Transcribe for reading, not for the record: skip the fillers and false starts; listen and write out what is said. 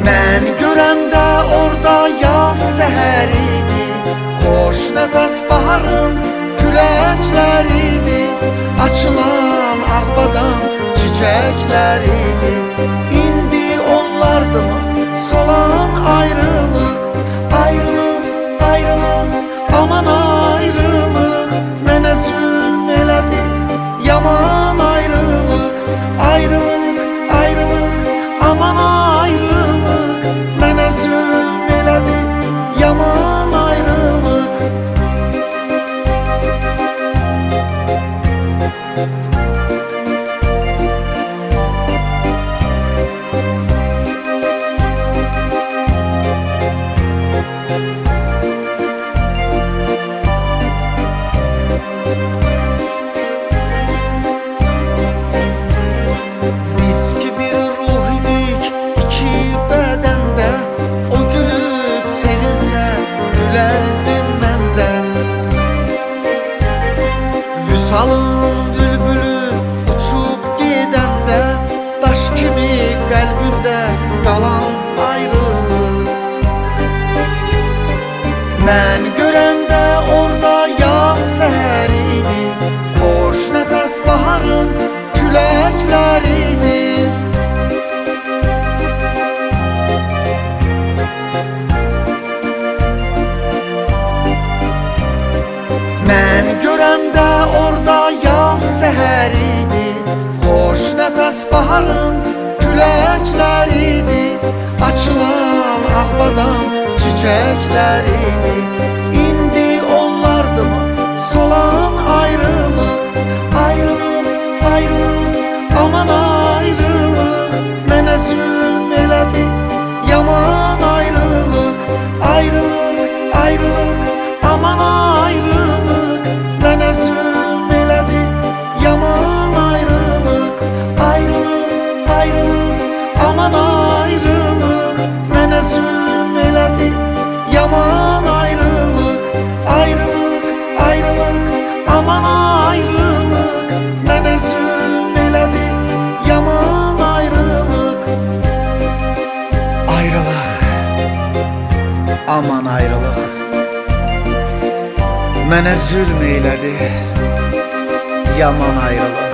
Məni görəndə orada yaz səhər idi, xoş nəfəs baharın küləklər idi, açılan ağbadan çiçəklər idi. İndi onlardımı solan ayrılıq, ayrılıq, ayrılıq, aman ayrılıq. Mənə zülm elədi yaman ayrılıq, ayrılıq, ayrılıq, aman ayrılıq. Mənə zülm elədi yaman ayrılıq. Biz ki bir ruh idik iki bədəndə, o gülüb sevinsə gülərdim mən də. Vüsalın bülbülü uçub gedəndə, daş kimi qəlbimdə qalan ayrılıq. Mən görəndə orada yaz səhər idi, xoş nəfəs baharın küləklər idi. Mən görəndə orada yaz səhər idi, xoş nəfəs baharın küləklər idi, açılan ağbadan çiçəklər idi. İndi onlardımı solan ayrılıq, ayrılıq, ayrılıq, aman ayrılıq. Mənə zülm elədi yaman ayrılıq, ayrılıq, ayrılıq, aman ayrılıq. Mənə zülm elədi yaman ayrılıq, ayrılıq, ayrılıq, aman ayrılıq. Mənə zülm elədi yaman ayrılıq, ayrılıq, ayrılıq, aman ayrılıq. Mənə zülm elədi yaman ayrılıq. Ayrılıq, aman ayrılıq. Mənə zülm eylədi yaman ayrılıq.